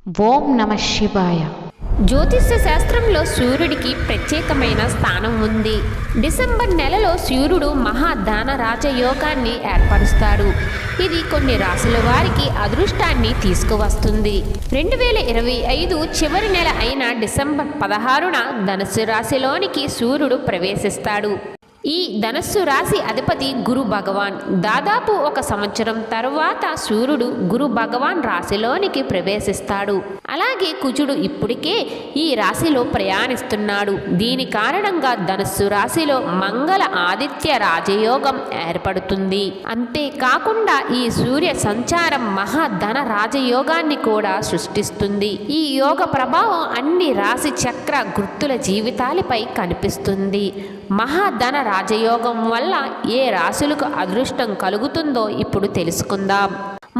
ఓం నమ శివాయ. జ్యోతిష్య శాస్త్రంలో సూర్యుడికి ప్రత్యేకమైన స్థానం ఉంది. డిసెంబర్ నెలలో సూర్యుడు మహాదాన రాజయోగాన్ని ఏర్పరుస్తాడు. ఇది కొన్ని రాశుల వారికి అదృష్టాన్ని తీసుకువస్తుంది. 2025 చివరి నెల అయిన డిసెంబర్ 16న ధనుస్సు రాశిలోనికి సూర్యుడు ప్రవేశిస్తాడు. ఈ ధనస్సు రాశి అధిపతి గురు భగవాన్. దాదాపు 1 సంవత్సరం తరువాత సూర్యుడు గురు భగవాన్ రాశిలోనికి ప్రవేశిస్తాడు. అలాగే కుజుడు ఇప్పటికే ఈ రాశిలో ప్రయాణిస్తున్నాడు. దీని కారణంగా ధనస్సు రాశిలో మంగళ ఆదిత్య రాజయోగం ఏర్పడుతుంది. అంతేకాకుండా ఈ సూర్య సంచారం మహాధన రాజయోగాన్ని కూడా సృష్టిస్తుంది. ఈ యోగ ప్రభావం అన్ని రాశి చక్ర గుర్తుల జీవితాలపై కనిపిస్తుంది. మహాధన రాజయోగం వల్ల ఏ రాశులకు అదృష్టం కలుగుతుందో ఇప్పుడు తెలుసుకుందాం.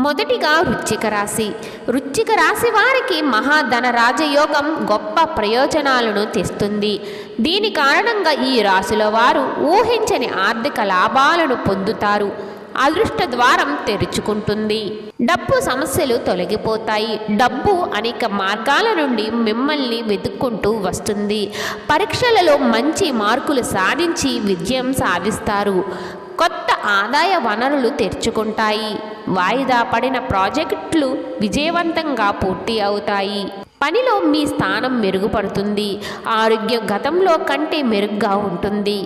మొదటిగా వృశ్చిక రాశి. వృశ్చిక రాశి వారికి మహాధన రాజయోగం గొప్ప ప్రయోజనాలను తెస్తుంది. దీని కారణంగా ఈ రాశుల వారు ఊహించని ఆర్థిక లాభాలను పొందుతారు. అదృష్ట ద్వారం తెరుచుకుంటుంది. డబ్బు సమస్యలు తొలగిపోతాయి. డబ్బు అనేక మార్గాల నుండి మిమ్మల్ని వెతుక్కుంటూ వస్తుంది. పరీక్షలలో మంచి మార్కులు సాధించి విజయం సాధిస్తారు. కొత్త ఆదాయ వనరులు తెరుచుకుంటాయి. వాయిదా పడిన ప్రాజెక్టులు విజయవంతంగా పూర్తి అవుతాయి. పనిలో మీ స్థానం మెరుగుపడుతుంది. ఆరోగ్యం గతంలో కంటే మెరుగ్గా ఉంటుంది.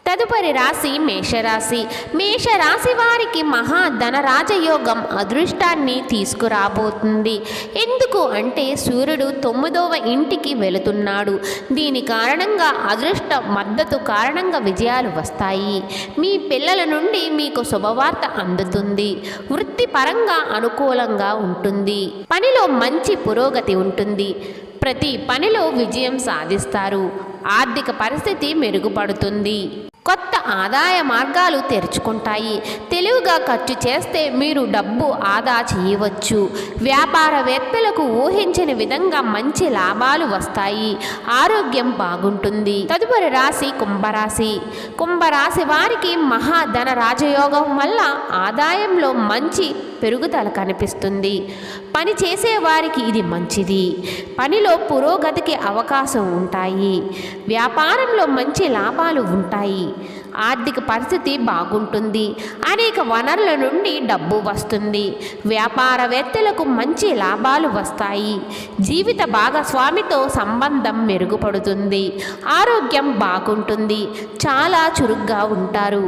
తదుపరి రాశి మేషరాశి. మేషరాశి వారికి మహాధన రాజయోగం అదృష్టాన్ని తీసుకురాబోతుంది. ఎందుకు అంటే సూర్యుడు 9వ ఇంటికి వెళుతున్నాడు. దీని కారణంగా అదృష్ట మద్దతు కారణంగా విజయాలు వస్తాయి. మీ పిల్లల నుండి మీకు శుభవార్త అందుతుంది. వృత్తిపరంగా అనుకూలంగా ఉంటుంది. పనిలో మంచి పురోగతి ఉంటుంది. ప్రతి పనిలో విజయం సాధిస్తారు. ఆర్థిక పరిస్థితి మెరుగుపడుతుంది. కొత్త ఆదాయ మార్గాలు తెరుచుకుంటాయి. తెలివిగా ఖర్చు చేస్తే మీరు డబ్బు ఆదా చేయవచ్చు. వ్యాపారవేత్తలకు ఊహించని విధంగా మంచి లాభాలు వస్తాయి. ఆరోగ్యం బాగుంటుంది. తదుపరి రాశి కుంభరాశి. కుంభరాశి వారికి మహాధన రాజయోగం వల్ల ఆదాయంలో మంచి పెరుగుదల కనిపిస్తుంది. పని చేసేవారికి ఇది మంచిది. పనిలో పురోగతికి అవకాశం ఉంటాయి. వ్యాపారంలో మంచి లాభాలు ఉంటాయి. ఆర్థిక పరిస్థితి బాగుంటుంది. అనేక వనరుల నుండి డబ్బు వస్తుంది. వ్యాపారవేత్తలకు మంచి లాభాలు వస్తాయి. జీవిత భాగస్వామితో సంబంధం మెరుగుపడుతుంది. ఆరోగ్యం బాగుంటుంది. చాలా చురుగ్గా ఉంటారు.